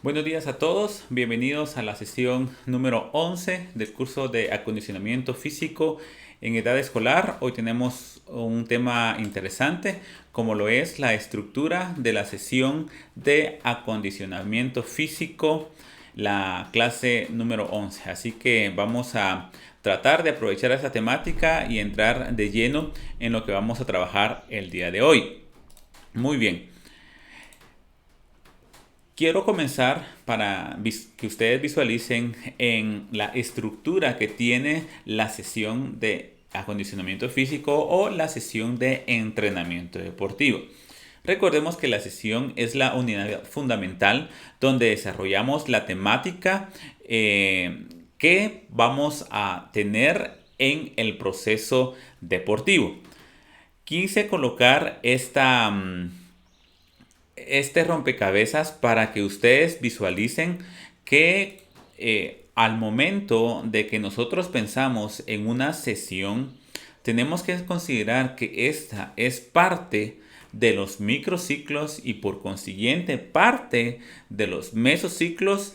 Buenos días a todos, bienvenidos a la sesión número 11 del curso de acondicionamiento físico en edad escolar. Hoy tenemos un tema interesante como lo es la estructura de la sesión de acondicionamiento físico, la clase número 11. Así que vamos a tratar de aprovechar esta temática y entrar de lleno en lo que vamos a trabajar el día de hoy. Muy bien. Quiero comenzar para que ustedes visualicen en la estructura que tiene la sesión de acondicionamiento físico o la sesión de entrenamiento deportivo. Recordemos que la sesión es la unidad fundamental donde desarrollamos la temática que vamos a tener en el proceso deportivo. Quise colocar este rompecabezas para que ustedes visualicen que al momento de que nosotros pensamos en una sesión, tenemos que considerar que esta es parte de los microciclos y por consiguiente parte de los mesociclos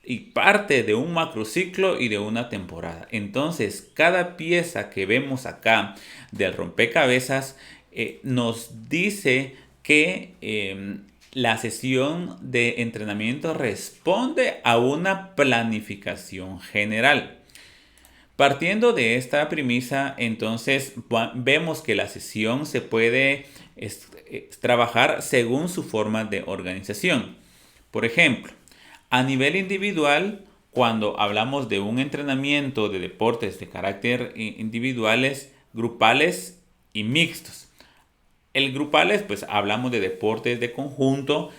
y parte de un macrociclo y de una temporada. Entonces, cada pieza que vemos acá del rompecabezas nos dice que la sesión de entrenamiento responde a una planificación general. Partiendo de esta premisa, entonces vemos que la sesión se puede trabajar según su forma de organización. Por ejemplo, a nivel individual, cuando hablamos de un entrenamiento de deportes de carácter individuales, grupales y mixtos. El grupales, pues hablamos de deportes de conjunto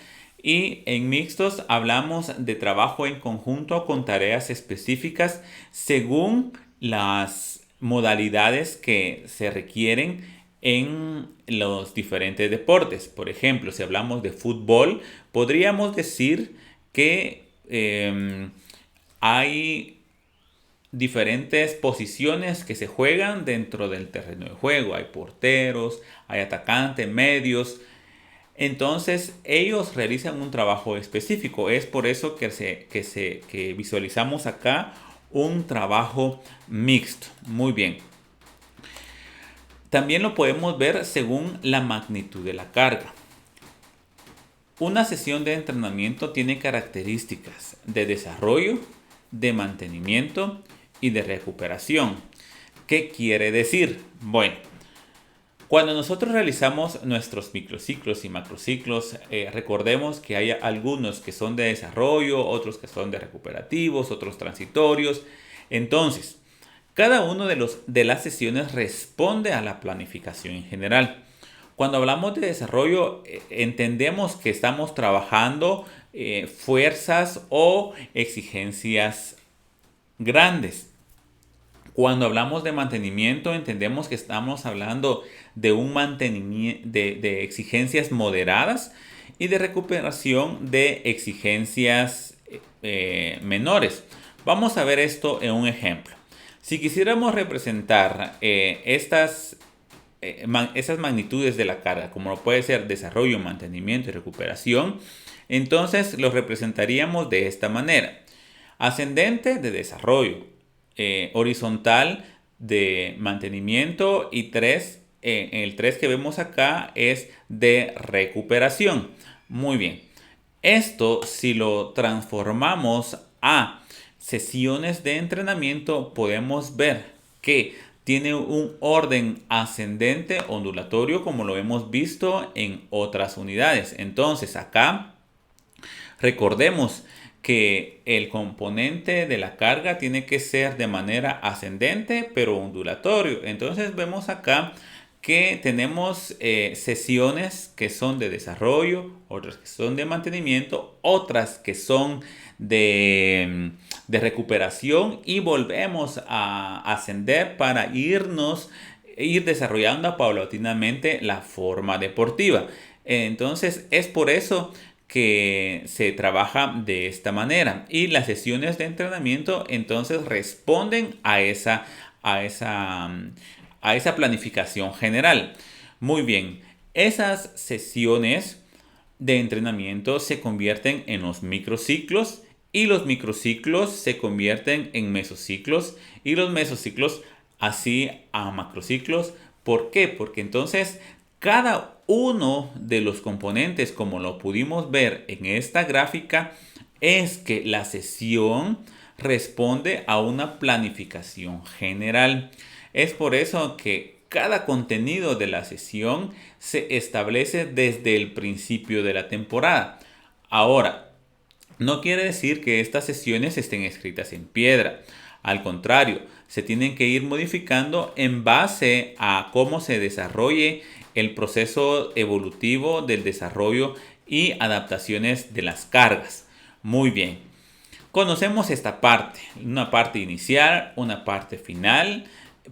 y en mixtos hablamos de trabajo en conjunto con tareas específicas según las modalidades que se requieren en los diferentes deportes. Por ejemplo, si hablamos de fútbol, podríamos decir que hay diferentes posiciones que se juegan dentro del terreno de juego. Hay porteros, hay atacantes, medios. Entonces ellos realizan un trabajo específico. Es por eso que visualizamos acá un trabajo mixto. Muy bien. También lo podemos ver según la magnitud de la carga. Una sesión de entrenamiento tiene características de desarrollo, de mantenimiento y de recuperación. ¿Qué quiere decir? Bueno, cuando nosotros realizamos nuestros microciclos y macrociclos, recordemos que hay algunos que son de desarrollo, otros que son de recuperativos, otros transitorios. Entonces, cada uno de las sesiones responde a la planificación en general. Cuando hablamos de desarrollo, entendemos que estamos trabajando fuerzas o exigencias grandes. Cuando hablamos de mantenimiento, entendemos que estamos hablando de un mantenimiento de exigencias moderadas y de recuperación de exigencias menores. Vamos a ver esto en un ejemplo. Si quisiéramos representar esas magnitudes de la carga, como puede ser desarrollo, mantenimiento y recuperación, entonces los representaríamos de esta manera. Ascendente de desarrollo, horizontal de mantenimiento y el 3 que vemos acá es de recuperación. Muy bien. Esto si lo transformamos a sesiones de entrenamiento podemos ver que tiene un orden ascendente ondulatorio como lo hemos visto en otras unidades. Entonces acá recordemos que el componente de la carga tiene que ser de manera ascendente pero ondulatorio. Entonces vemos acá que tenemos sesiones que son de desarrollo, otras que son de mantenimiento, otras que son de recuperación y volvemos a ascender para ir desarrollando paulatinamente la forma deportiva. Entonces es por eso que se trabaja de esta manera y las sesiones de entrenamiento entonces responden a esa planificación general. Muy bien, esas sesiones de entrenamiento se convierten en los microciclos y los microciclos se convierten en mesociclos y los mesociclos así a macrociclos. ¿Por qué? Porque entonces cada uno de los componentes, como lo pudimos ver en esta gráfica, es que la sesión responde a una planificación general. Es por eso que cada contenido de la sesión se establece desde el principio de la temporada. Ahora, no quiere decir que estas sesiones estén escritas en piedra. Al contrario, se tienen que ir modificando en base a cómo se desarrolle el proceso evolutivo del desarrollo y adaptaciones de las cargas. Muy bien. Conocemos esta parte, una parte inicial, una parte final,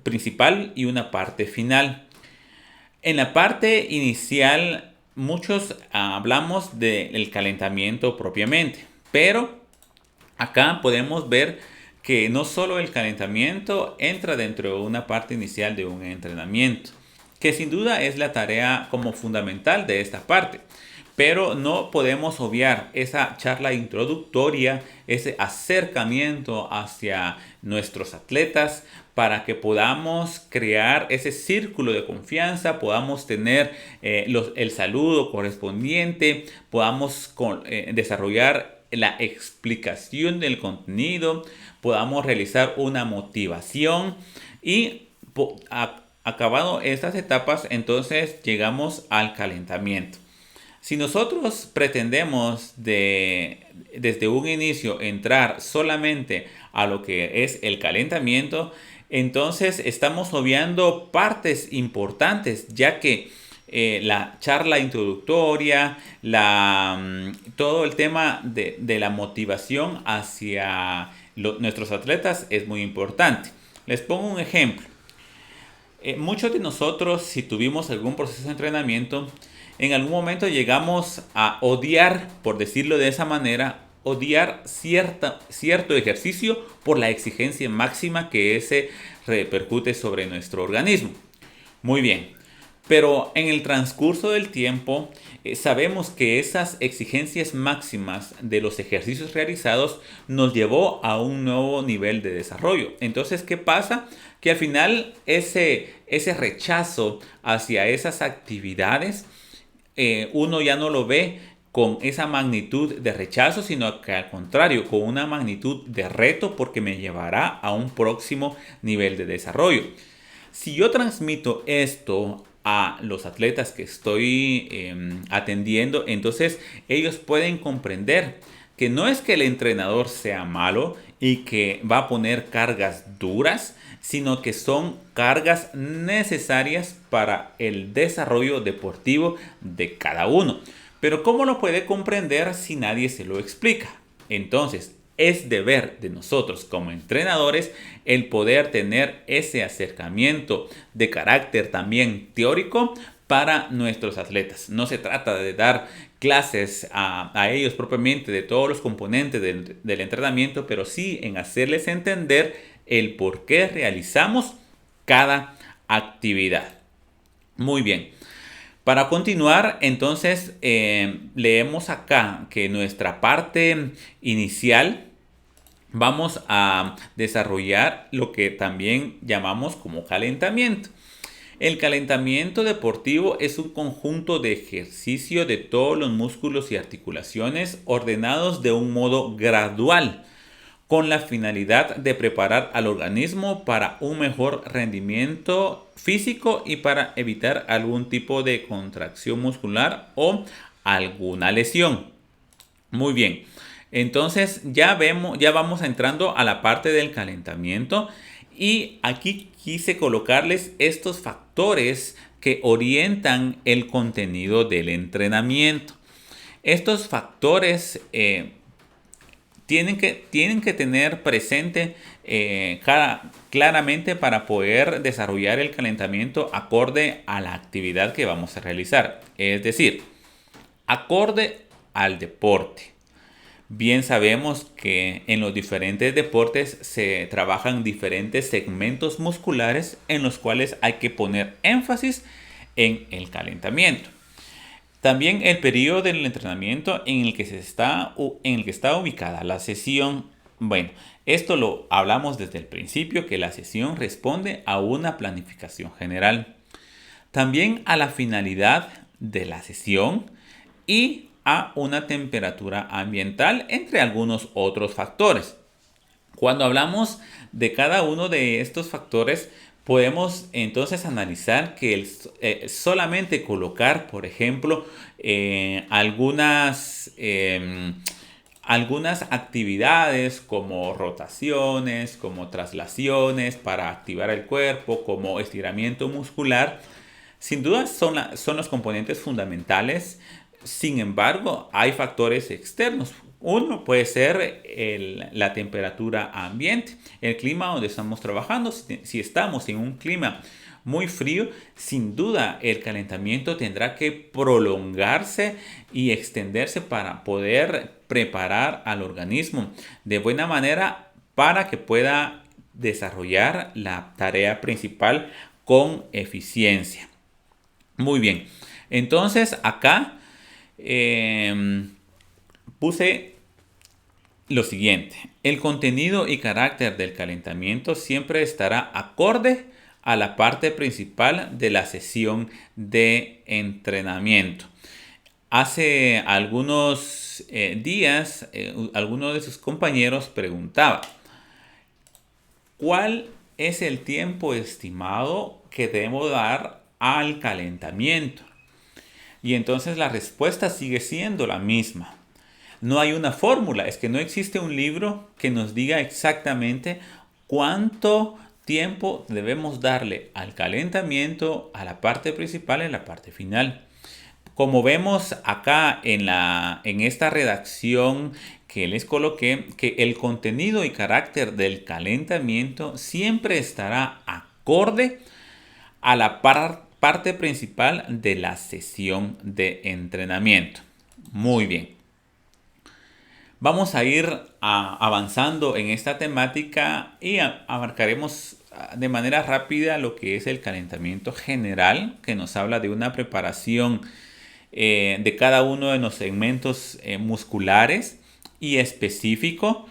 principal y una parte final. En la parte inicial, muchos hablamos del calentamiento propiamente, pero acá podemos ver que no solo el calentamiento entra dentro de una parte inicial de un entrenamiento, que sin duda es la tarea como fundamental de esta parte. Pero no podemos obviar esa charla introductoria, ese acercamiento hacia nuestros atletas para que podamos crear ese círculo de confianza, podamos tener el saludo correspondiente, podamos desarrollar la explicación del contenido, podamos realizar una motivación y acabado estas etapas, entonces llegamos al calentamiento. Si nosotros pretendemos desde un inicio entrar solamente a lo que es el calentamiento, entonces estamos obviando partes importantes, ya que la charla introductoria, todo el tema de la motivación hacia nuestros atletas es muy importante. Les pongo un ejemplo. Muchos de nosotros, si tuvimos algún proceso de entrenamiento, en algún momento llegamos a odiar, por decirlo de esa manera, odiar cierto ejercicio por la exigencia máxima que ese repercute sobre nuestro organismo. Muy bien, pero en el transcurso del tiempo sabemos que esas exigencias máximas de los ejercicios realizados nos llevó a un nuevo nivel de desarrollo. Entonces, ¿qué pasa? Que al final ese rechazo hacia esas actividades uno ya no lo ve con esa magnitud de rechazo, sino que al contrario, con una magnitud de reto porque me llevará a un próximo nivel de desarrollo. Si yo transmito esto a los atletas que estoy atendiendo, entonces ellos pueden comprender que no es que el entrenador sea malo y que va a poner cargas duras, sino que son cargas necesarias para el desarrollo deportivo de cada uno. Pero ¿cómo lo puede comprender si nadie se lo explica? Entonces, es deber de nosotros como entrenadores el poder tener ese acercamiento de carácter también teórico para nuestros atletas. No se trata de dar clases a ellos propiamente de todos los componentes del entrenamiento, pero sí en hacerles entender el por qué realizamos cada actividad. Muy bien. Para continuar, entonces, leemos acá que nuestra parte inicial vamos a desarrollar lo que también llamamos como calentamiento. El calentamiento deportivo es un conjunto de ejercicio de todos los músculos y articulaciones ordenados de un modo gradual, con la finalidad de preparar al organismo para un mejor rendimiento físico y para evitar algún tipo de contracción muscular o alguna lesión. Muy bien, entonces ya vamos entrando a la parte del calentamiento y aquí quise colocarles estos factores que orientan el contenido del entrenamiento. Estos factores tienen que tener presente claramente para poder desarrollar el calentamiento acorde a la actividad que vamos a realizar. Es decir, acorde al deporte. Bien sabemos que en los diferentes deportes se trabajan diferentes segmentos musculares en los cuales hay que poner énfasis en el calentamiento. También el periodo del entrenamiento en el que en el que está ubicada la sesión. Bueno, esto lo hablamos desde el principio, que la sesión responde a una planificación general. También a la finalidad de la sesión y a una temperatura ambiental, entre algunos otros factores. Cuando hablamos de cada uno de estos factores, podemos entonces analizar que solamente colocar, por ejemplo, algunas actividades como rotaciones, como traslaciones para activar el cuerpo, como estiramiento muscular, sin duda son los componentes fundamentales. Sin embargo, hay factores externos. Uno puede ser la temperatura ambiente, el clima donde estamos trabajando. Si estamos en un clima muy frío, sin duda el calentamiento tendrá que prolongarse y extenderse para poder preparar al organismo de buena manera para que pueda desarrollar la tarea principal con eficiencia. Muy bien, entonces acá puse lo siguiente: el contenido y carácter del calentamiento siempre estará acorde a la parte principal de la sesión de entrenamiento. Hace algunos días, alguno de sus compañeros preguntaba: ¿cuál es el tiempo estimado que debemos dar al calentamiento? Y entonces la respuesta sigue siendo la misma. No hay una fórmula, es que no existe un libro que nos diga exactamente cuánto tiempo debemos darle al calentamiento, a la parte principal y a la parte final. Como vemos acá en esta redacción que les coloqué, que el contenido y carácter del calentamiento siempre estará acorde a la parte principal de la sesión de entrenamiento. Muy bien. Vamos a ir avanzando en esta temática y abarcaremos de manera rápida lo que es el calentamiento general, que nos habla de una preparación de cada uno de los segmentos musculares y específico.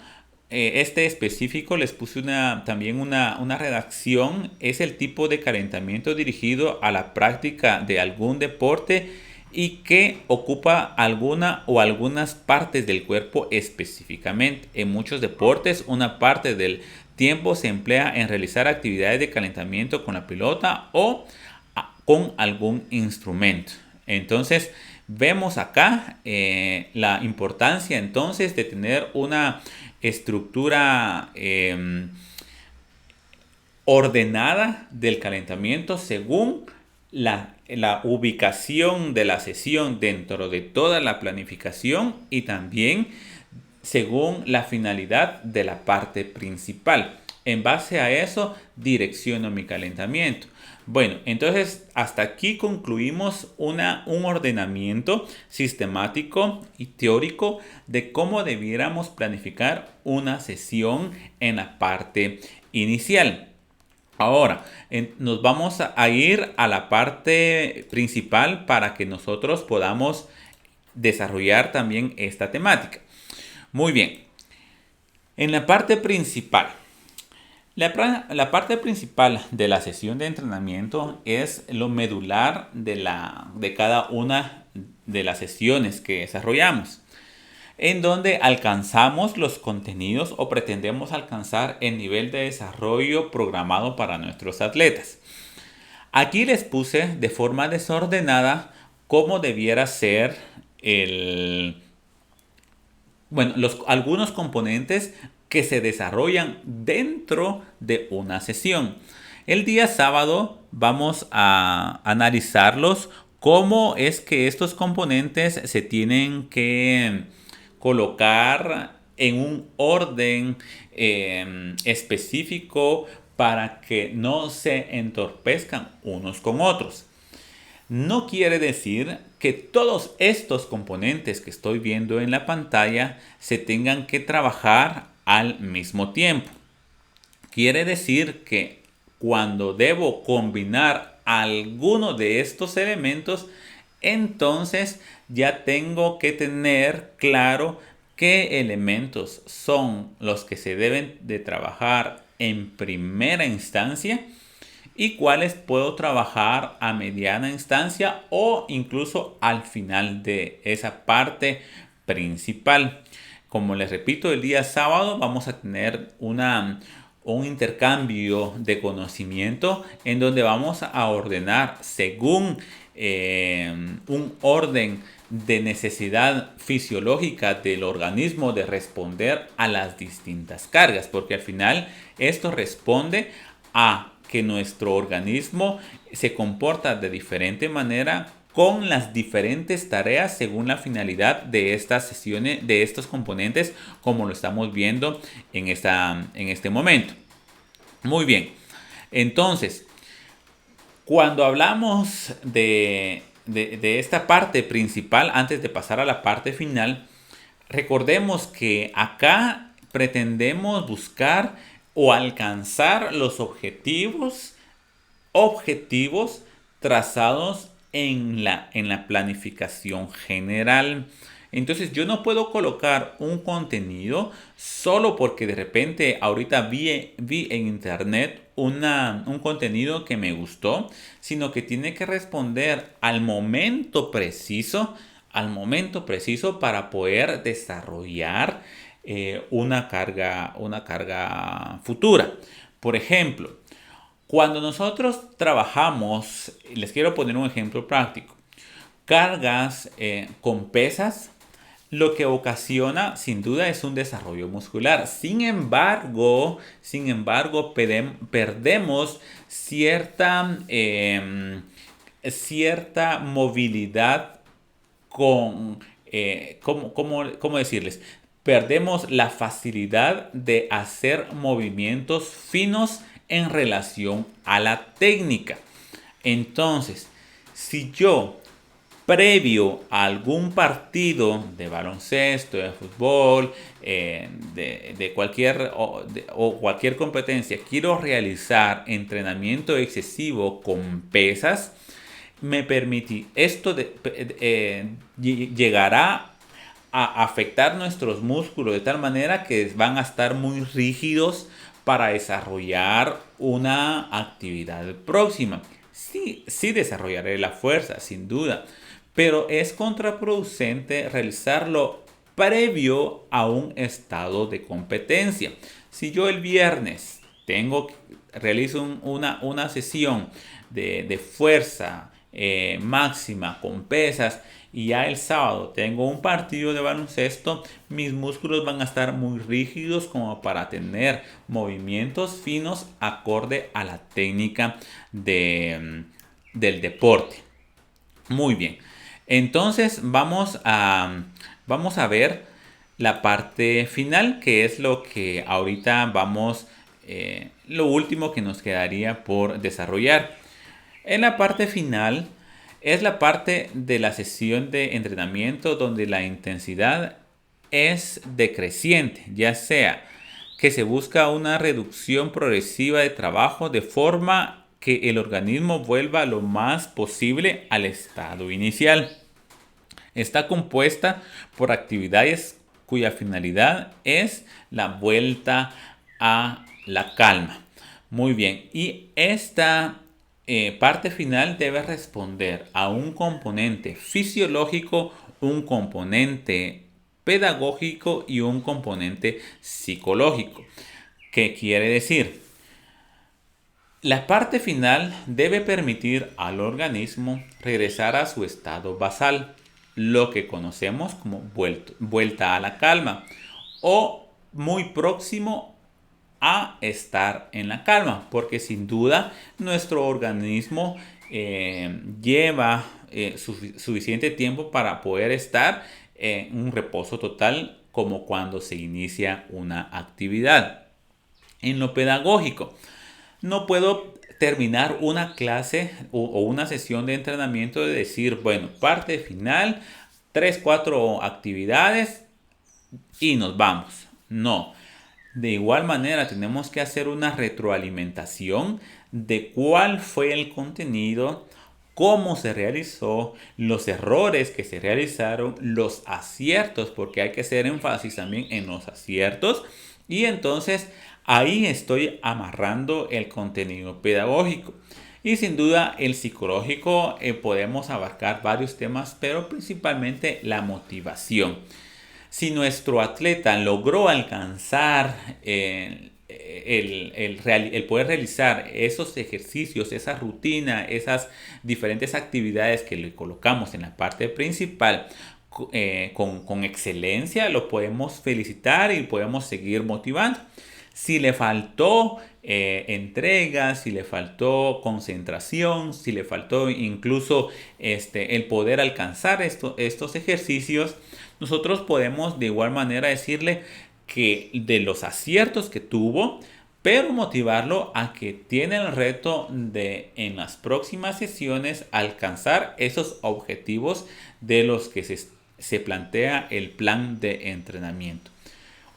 Este específico les puse también una redacción. Es el tipo de calentamiento dirigido a la práctica de algún deporte y que ocupa alguna o algunas partes del cuerpo específicamente. En muchos deportes, una parte del tiempo se emplea en realizar actividades de calentamiento con la pelota o con algún instrumento. Entonces, vemos acá la importancia entonces de tener una estructura ordenada del calentamiento según la ubicación de la sesión dentro de toda la planificación y también según la finalidad de la parte principal. En base a eso, direcciono mi calentamiento. Bueno, entonces hasta aquí concluimos un ordenamiento sistemático y teórico de cómo debiéramos planificar una sesión en la parte inicial. Ahora, nos vamos a ir a la parte principal para que nosotros podamos desarrollar también esta temática. Muy bien, en la parte principal. La parte principal de la sesión de entrenamiento es lo medular de cada una de las sesiones que desarrollamos, en donde alcanzamos los contenidos o pretendemos alcanzar el nivel de desarrollo programado para nuestros atletas. Aquí les puse de forma desordenada cómo debiera ser algunos componentes que se desarrollan dentro de una sesión. El día sábado vamos a analizarlos, cómo es que estos componentes se tienen que colocar en un orden específico para que no se entorpezcan unos con otros. No quiere decir que todos estos componentes que estoy viendo en la pantalla se tengan que trabajar al mismo tiempo. Quiere decir que cuando debo combinar alguno de estos elementos, entonces ya tengo que tener claro qué elementos son los que se deben de trabajar en primera instancia y cuáles puedo trabajar a mediana instancia o incluso al final de esa parte principal. Como les repito, el día sábado vamos a tener un intercambio de conocimiento en donde vamos a ordenar según un orden de necesidad fisiológica del organismo de responder a las distintas cargas, porque al final esto responde a que nuestro organismo se comporta de diferente manera con las diferentes tareas según la finalidad de estas sesiones, de estos componentes, como lo estamos viendo en este momento. Muy bien, entonces, cuando hablamos de esta parte principal, antes de pasar a la parte final, recordemos que acá pretendemos buscar o alcanzar los objetivos trazados en la planificación general. Entonces yo no puedo colocar un contenido solo porque de repente ahorita vi en internet un contenido que me gustó, sino que tiene que responder al momento preciso para poder desarrollar una carga futura. Por ejemplo, cuando nosotros trabajamos, les quiero poner un ejemplo práctico, cargas con pesas, lo que ocasiona sin duda es un desarrollo muscular. Sin embargo, perdemos cierta movilidad con, ¿cómo decirles? Perdemos la facilidad de hacer movimientos finos en relación a la técnica. Entonces, si yo previo a algún partido de baloncesto, de fútbol, de cualquier competencia, quiero realizar entrenamiento excesivo con pesas, llegará a afectar nuestros músculos de tal manera que van a estar muy rígidos para desarrollar una actividad próxima. Sí desarrollaré la fuerza, sin duda, pero es contraproducente realizarlo previo a un estado de competencia. Si yo el viernes realizo una sesión de fuerza máxima con pesas y ya el sábado tengo un partido de baloncesto, mis músculos van a estar muy rígidos como para tener movimientos finos acorde a la técnica del deporte. Muy bien. Entonces vamos a ver la parte final, que es lo que ahorita lo último que nos quedaría por desarrollar. En la parte final es la parte de la sesión de entrenamiento donde la intensidad es decreciente, ya sea que se busca una reducción progresiva de trabajo de forma que el organismo vuelva lo más posible al estado inicial. Está compuesta por actividades cuya finalidad es la vuelta a la calma. Muy bien, y esta parte final debe responder a un componente fisiológico, un componente pedagógico y un componente psicológico. ¿Qué quiere decir? La parte final debe permitir al organismo regresar a su estado basal, lo que conocemos como vuelta a la calma, o muy próximo a estar en la calma, porque sin duda nuestro organismo lleva suficiente tiempo para poder estar en un reposo total como cuando se inicia una actividad. En lo pedagógico, no puedo terminar una clase o una sesión de entrenamiento de decir, bueno, parte final, 3, 4 actividades y nos vamos. No. De igual manera tenemos que hacer una retroalimentación de cuál fue el contenido cómo se realizó, los errores que se realizaron, los aciertos, porque hay que hacer énfasis también en los aciertos. Y entonces ahí estoy amarrando el contenido pedagógico. Y sin duda el psicológico podemos abarcar varios temas, pero principalmente la motivación. Si nuestro atleta logró alcanzar el poder realizar esos ejercicios, esa rutina, esas diferentes actividades que le colocamos en la parte principal con excelencia, lo podemos felicitar y podemos seguir motivando. Si le faltó entrega, si le faltó concentración, si le faltó incluso el poder alcanzar estos ejercicios, nosotros podemos de igual manera decirle que de los aciertos que tuvo, pero motivarlo a que tiene el reto de en las próximas sesiones alcanzar esos objetivos de los que se plantea el plan de entrenamiento.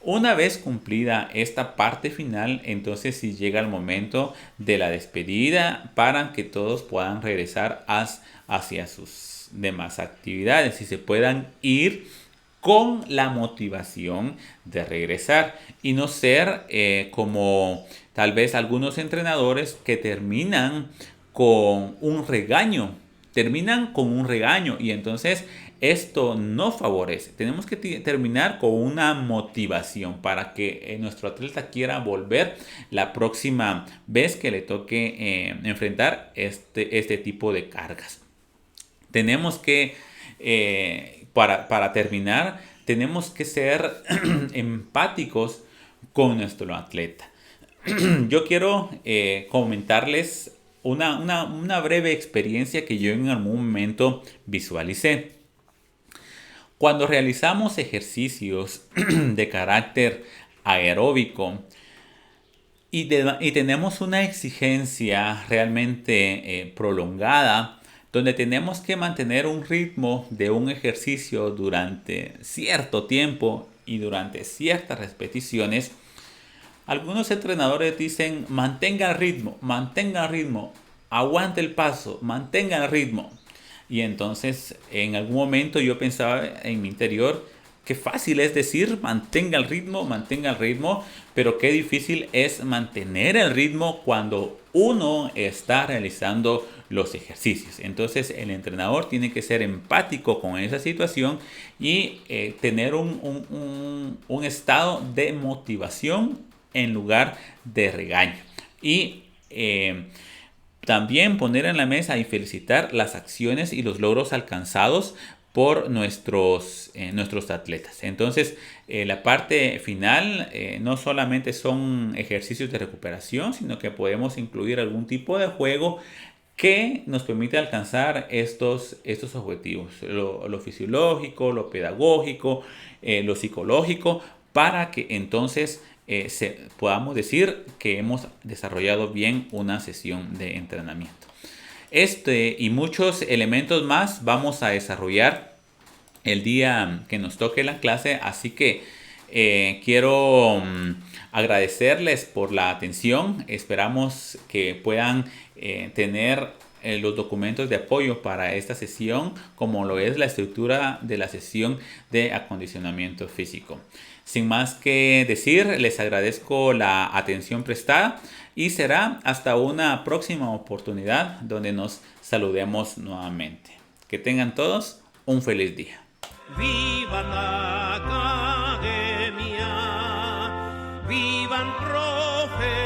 Una vez cumplida esta parte final, entonces sí llega el momento de la despedida para que todos puedan regresar hacia sus demás actividades y se puedan ir con la motivación de regresar y no ser como tal vez algunos entrenadores que terminan con un regaño. Y entonces esto no favorece. Tenemos que terminar con una motivación para que nuestro atleta quiera volver la próxima vez que le toque enfrentar este tipo de cargas. Tenemos que, para terminar, tenemos que ser empáticos con nuestro atleta. Yo quiero comentarles una breve experiencia que yo en algún momento visualicé. Cuando realizamos ejercicios de carácter aeróbico y tenemos una exigencia realmente prolongada, donde tenemos que mantener un ritmo de un ejercicio durante cierto tiempo y durante ciertas repeticiones, algunos entrenadores dicen mantenga el ritmo, aguante el paso, mantenga el ritmo. Y entonces en algún momento yo pensaba en mi interior, qué fácil es decir mantenga el ritmo, pero qué difícil es mantener el ritmo cuando uno está realizando los ejercicios. Entonces el entrenador tiene que ser empático con esa situación y tener un estado de motivación en lugar de regaño. Y también poner en la mesa y felicitar las acciones y los logros alcanzados por nuestros atletas. Entonces, la parte final no solamente son ejercicios de recuperación, sino que podemos incluir algún tipo de juego que nos permite alcanzar estos objetivos. Lo fisiológico, lo pedagógico, lo psicológico, para que entonces podamos decir que hemos desarrollado bien una sesión de entrenamiento. Y muchos elementos más vamos a desarrollar el día que nos toque la clase, así que quiero agradecerles por la atención. Esperamos que puedan tener los documentos de apoyo para esta sesión, como lo es la estructura de la sesión de acondicionamiento físico. Sin más que decir, les agradezco la atención prestada y será hasta una próxima oportunidad donde nos saludemos nuevamente. Que tengan todos un feliz día. ¡Viva la academia! ¡Vivan profes!